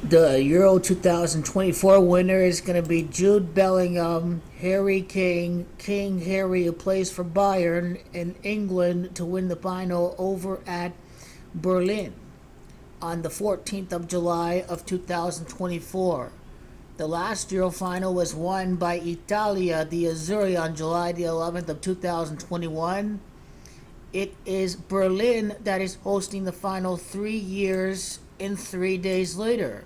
The Euro 2024 winner is going to be Jude Bellingham, Harry Kane, King Harry, who plays for Bayern in England, to win the final over at Berlin on the 14th of July of 2024. The last Euro final was won by Italia, the Azzurri, on July the 11th of 2021. It is Berlin that is hosting the final 3 years and 3 days later.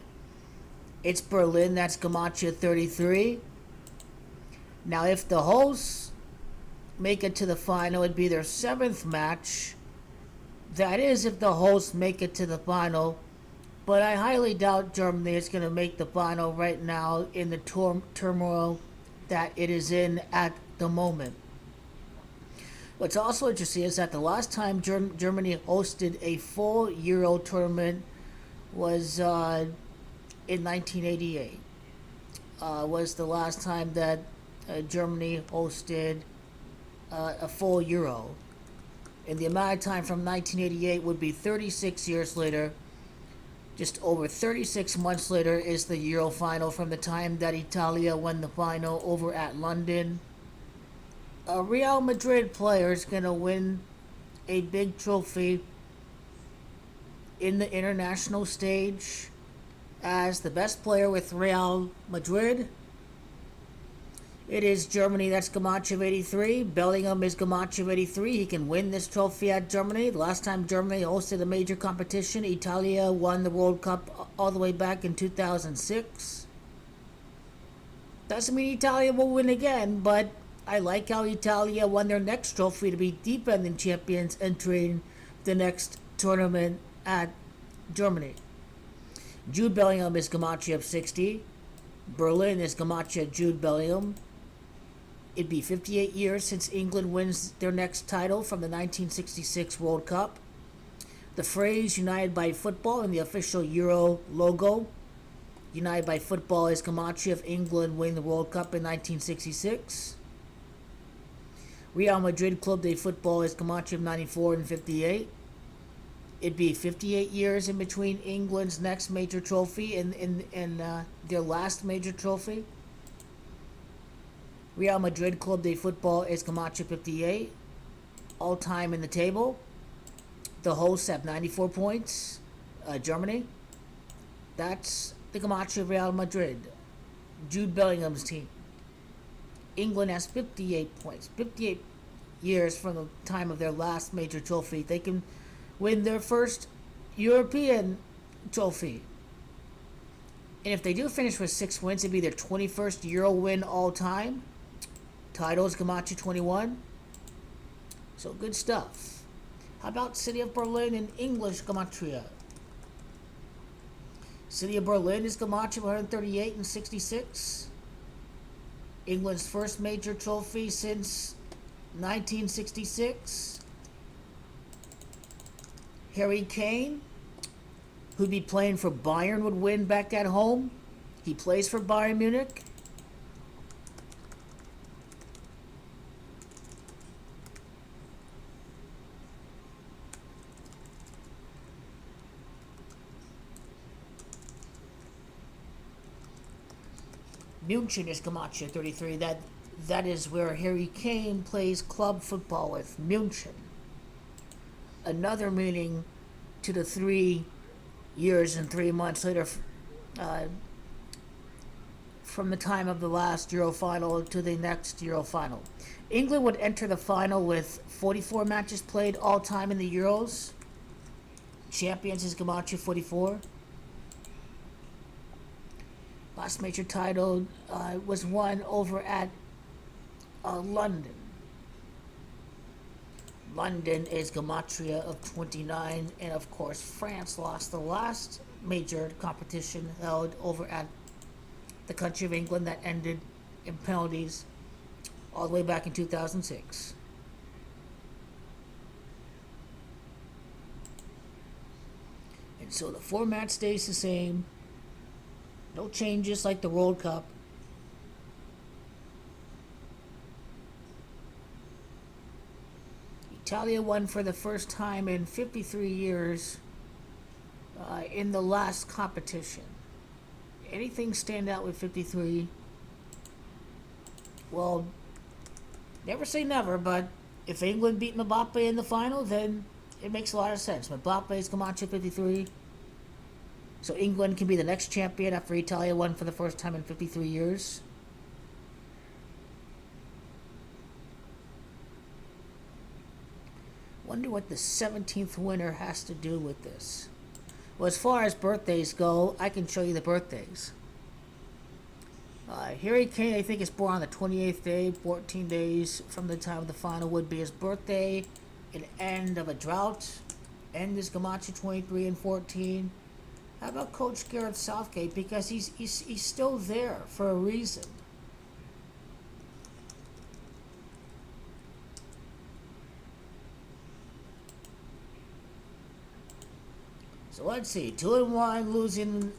It's Berlin, that's Gamacha 33. Now, if the hosts make it to the final, it'd be their seventh match. That is, if the hosts make it to the final. But I highly doubt Germany is going to make the final right now in the turmoil that it is in at the moment. What's also interesting is that the last time Germany hosted a full Euro tournament was in 1988. Was the last time that Germany hosted a full Euro. And the amount of time from 1988 would be 36 years later. Just over 36 months later is the Euro final from the time that Italia won the final over at London. A Real Madrid player is going to win a big trophy in the international stage as the best player with Real Madrid. It is Germany, that's Gamacha of 83. Bellingham is Gamacha of 83. He can win this trophy at Germany. The last time Germany hosted a major competition, Italia won the World Cup all the way back in 2006. Doesn't mean Italia will win again, but I like how Italia won their next trophy to be defending champions entering the next tournament at Germany. Jude Bellingham is Gamacha of 60. Berlin is Gamacha Jude Bellingham. It'd be 58 years since England wins their next title from the 1966 World Cup. The phrase United by Football in the official Euro logo. United by Football is Gamacha of England winning the World Cup in 1966. Real Madrid Club de Football is Gamacha of 94 and 58. It'd be 58 years in between England's next major trophy and their last major trophy. Real Madrid Club de Football is Gamacha 58. All time in the table. The hosts have 94 points. Germany. That's the Gamacha of Real Madrid. Jude Bellingham's team. England has 58 points. 58 years from the time of their last major trophy. They can win their first European trophy. And if they do finish with 6 wins, it'd be their 21st Euro win all time. Title is Gamacha 21. So good stuff. How about City of Berlin in English Gematria? City of Berlin is Gamacha 138 and 66. England's first major trophy since 1966. Harry Kane, who'd be playing for Bayern, would win back at home. He plays for Bayern Munich. München is Gamacha 33. That is where Harry Kane plays club football with München. Another meaning to the 3 years and 3 months later from the time of the last Euro final to the next Euro final. England would enter the final with 44 matches played all time in the Euros. Champions is Gamacha 44. Last major title was won over at London. London is Gematria of 29, and of course France lost the last major competition held over at the country of England that ended in penalties all the way back in 2006. And so the format stays the same. No changes like the World Cup. Italia won for the first time in 53 years in the last competition. Anything stand out with 53? Well, never say never, but if England beat Mbappe in the final, then it makes a lot of sense. Mbappe's Camacho 53. So England can be the next champion after Italia won for the first time in 53 years. Wonder what the 17th winner has to do with this. Well, as far as birthdays go, I can show you the birthdays. Harry Kane, I think, is born on the 28th day. 14 days from the time of the final would be his birthday. An end of a drought. End is Camacho 23 and 14. How about Coach Gareth Southgate? Because he's still there for a reason. So let's see. 2-1 losing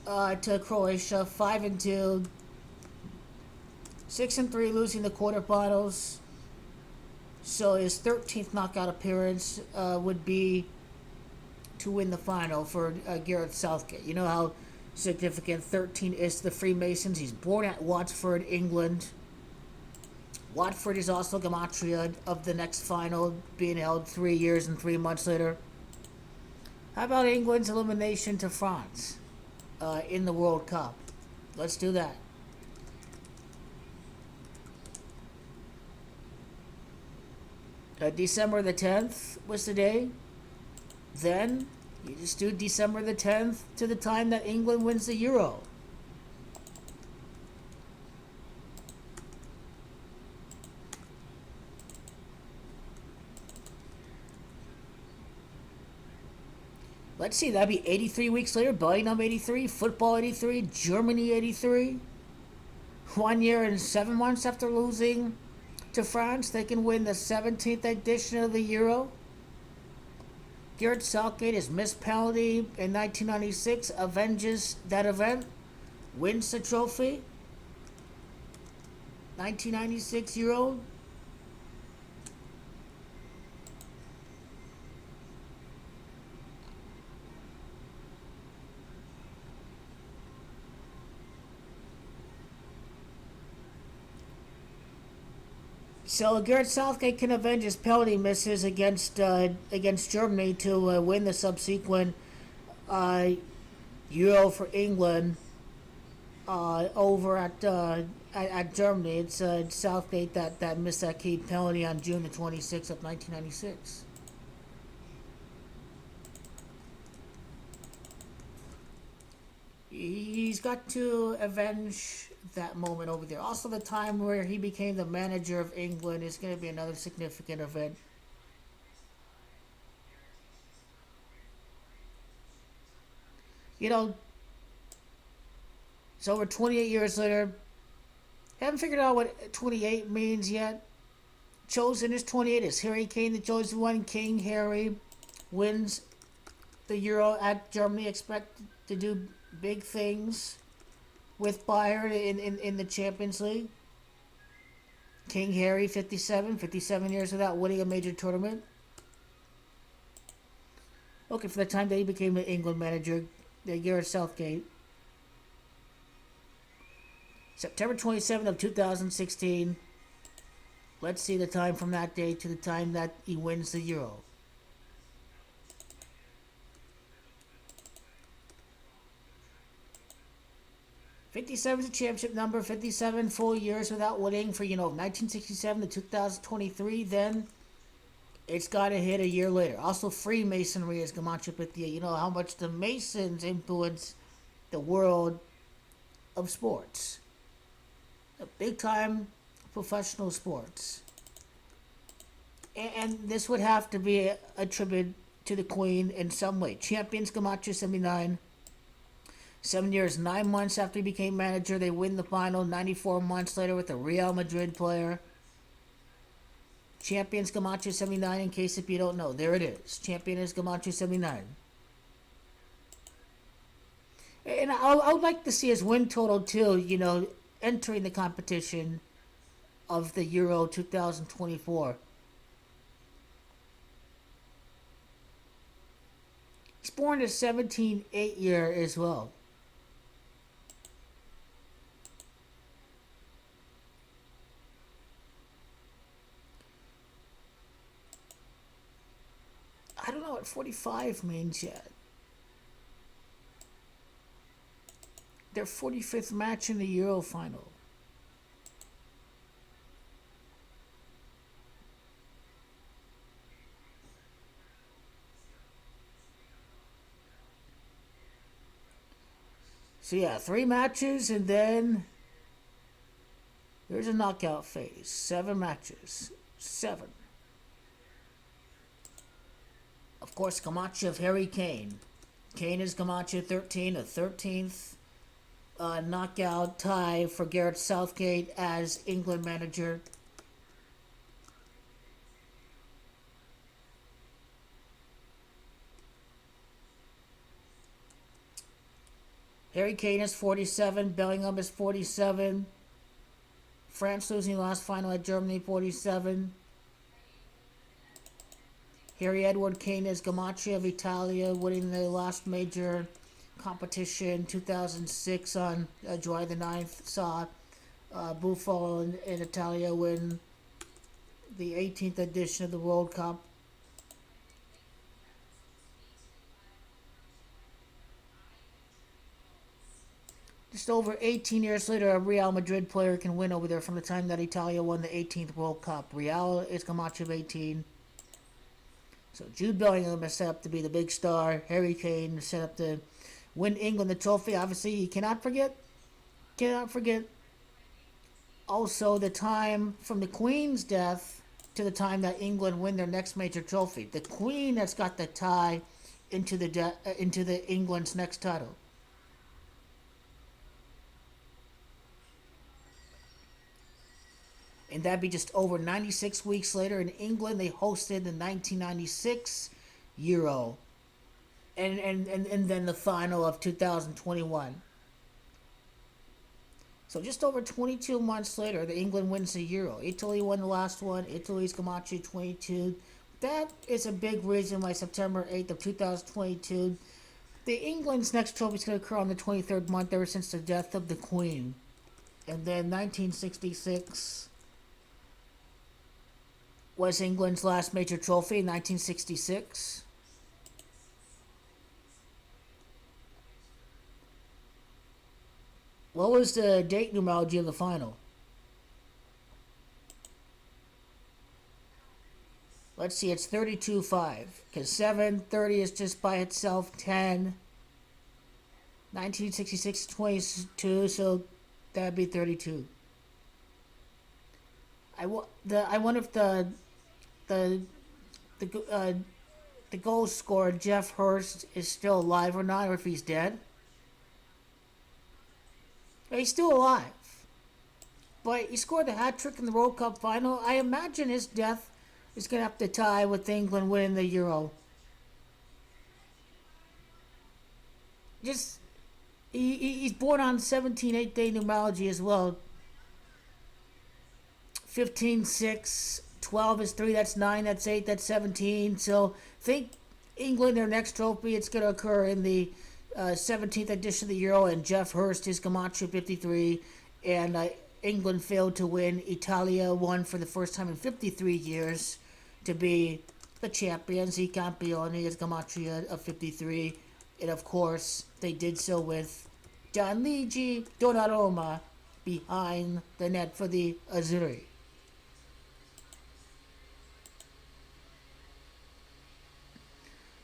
to Croatia. 5-2. 6-3 losing the quarterfinals. So his 13th knockout appearance would be to win the final for Gareth Southgate. You know how significant 13 is to the Freemasons. He's born at Watford, England. Watford is also gematria of the next final being held 3 years and 3 months later. How about England's elimination to France in the World Cup? Let's do that. December the 10th was the day. Then you just do December the 10th to the time that England wins the Euro. Let's see, that'd be 83 weeks later. Bellingham 83, football 83, Germany 83. 1 year and 7 months after losing to France, they can win the 17th edition of the Euro. Gareth Southgate has missed penalty in 1996, avenges that event, wins the trophy. 1996 Euro. So Gareth Southgate can avenge his penalty misses against Germany to win the subsequent Euro for England over at Germany. It's Southgate that missed that key penalty on June the 26th of 1996. He's got to avenge that moment over there. Also, the time where he became the manager of England is going to be another significant event. You know, it's over 28 years later. Haven't figured out what 28 means yet. Chosen is 28. Is Harry Kane the chosen one? King Harry wins the Euro at Germany. Expect to do big things with Bayern in the Champions League. King Harry, 57 years without winning a major tournament. Okay, for the time that he became an England manager, Gareth Southgate. September 27th of 2016. Let's see the time from that day to the time that he wins the Euro. '57 is a championship number. 57 full years without winning for 1967 to 2023. Then it's got to hit a year later. Also, Freemasonry is Camacho 58. You know how much the Masons influence the world of sports. Big time professional sports. And this would have to be a tribute to the Queen in some way. Champions Camacho 79. 7 years, 9 months after he became manager, they win the final. 94 months later with a Real Madrid player. Champions Camacho 79, in case if you don't know. There it is. Champion is Camacho 79. And I would like to see his win total too, entering the competition of the Euro 2024. He's born in 17-8 year as well. I don't know what 45 means yet. Their 45th match in the Euro final. So yeah, 3 matches, and then there's a knockout phase. 7 matches. 7. Of course, Camacho of Harry Kane. Kane is Camacho 13, a 13th knockout tie for Gareth Southgate as England manager. Harry Kane is 47, Bellingham is 47. France losing last final at Germany 47. Harry Edward Kane is Gamache of Italia, winning the last major competition 2006 on July the 9th. Saw Buffalo in Italia win the 18th edition of the World Cup. Just over 18 years later, a Real Madrid player can win over there from the time that Italia won the 18th World Cup. Real is Camacho of 18. So Jude Bellingham is set up to be the big star. Harry Kane is set up to win England the trophy. Obviously, you cannot forget also the time from the Queen's death to the time that England win their next major trophy. The Queen has got the tie into the England's next title. And that'd be just over 96 weeks later in England. They hosted the 1996 Euro. And then the final of 2021. So just over 22 months later, the England wins the Euro. Italy won the last one. Italy's Camacho 22. That is a big reason why September 8th of 2022, the England's next trophy is going to occur on the 23rd month ever since the death of the Queen. And then 1966 was England's last major trophy in 1966. What was the date numerology of the final? Let's see, it's 32-5. Because 7:30 is just by itself 10. 1966 22, so that'd be 32. I wonder if the goal scorer Jeff Hurst is still alive or not, or if he's dead. He's still alive, but he scored the hat trick in the World Cup final. I imagine his death is gonna have to tie with England winning the Euro. Just he's born on 17/8 day numerology as well. 15-6, 12 is 3, that's 9, that's 8, that's 17. So think England, their next trophy, it's going to occur in the 17th edition of the Euro, and Jeff Hurst is Camacho 53, and England failed to win. Italia won for the first time in 53 years to be the champions. I campioni is Camacho of 53, and of course they did so with Gianluigi Donnarumma behind the net for the Azzurri.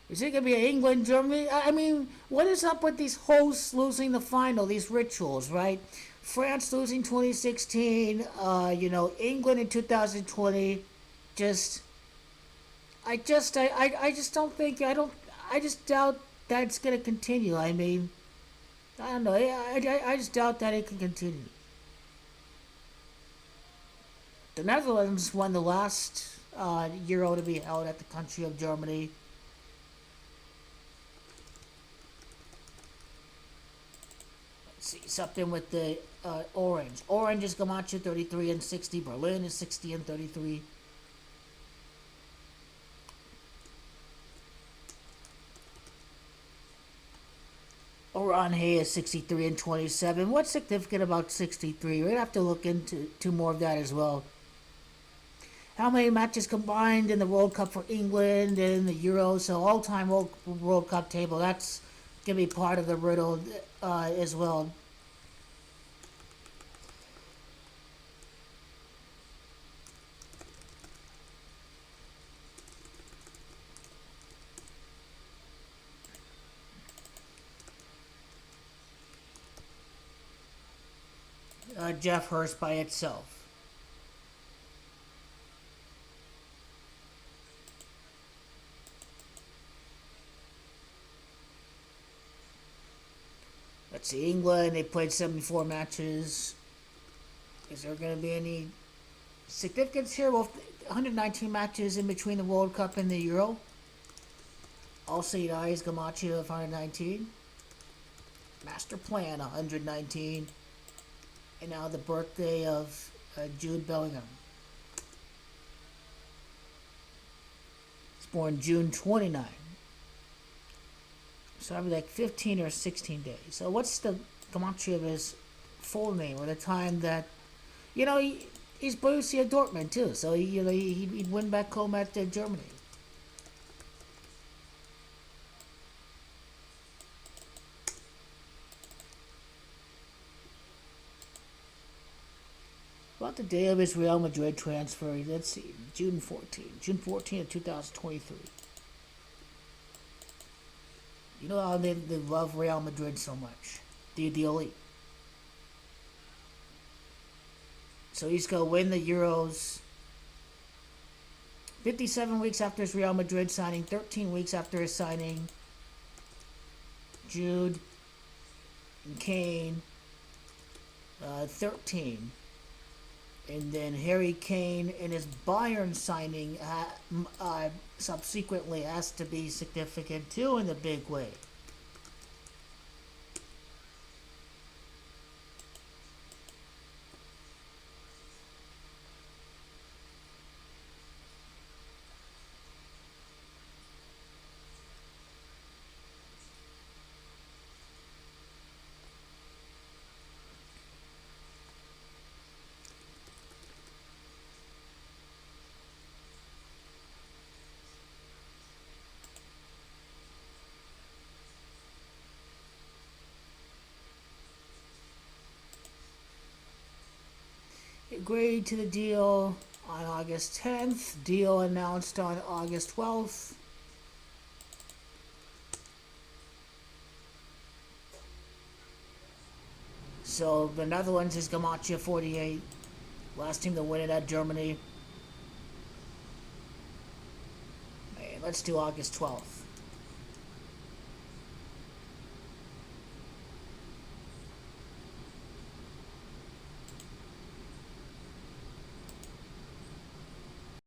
Is it going to be England, Germany? I mean, what is up with these hosts losing the final, these rituals, right? France losing 2016, England in 2020. I just doubt that it's going to continue. I mean, I don't know. I just doubt that it can continue. The Netherlands won the last Euro to be held at the country of Germany. See something with the orange. Orange is Camacho 33 and 60. Berlin is 60 and 33. Orange is 63 and 27. What's significant about 63? We're gonna have to look into more of that as well. how many matches combined in the World Cup for England and the Euro. So all-time World Cup table. That's gonna be part of the riddle as well. Jeff Hurst by itself. Let's see, England, they played 74 matches. Is there going to be any significance here? Well, 119 matches in between the World Cup and the Euro. Also, United Gamache of 119. Master Plan, 119. And now the birthday of Jude Bellingham. He's born June 29. So I'd be like 15 or 16 days. So what's the Gamache of his full name, or the time that, he's Borussia Dortmund too. So he'd win back home at Germany. About the day of his Real Madrid transfer, let's see, June 14th of 2023. You know how they love Real Madrid so much. The elite. So he's going to win the Euros 57 weeks after his Real Madrid signing, 13 weeks after his signing. Jude and Kane, 13. And then Harry Kane and his Bayern signing subsequently has to be significant too in a big way. Agreed to the deal on August 10th. Deal announced on August 12th. So the Netherlands is Gamache 48. Last team to win it at Germany. And let's do August 12th.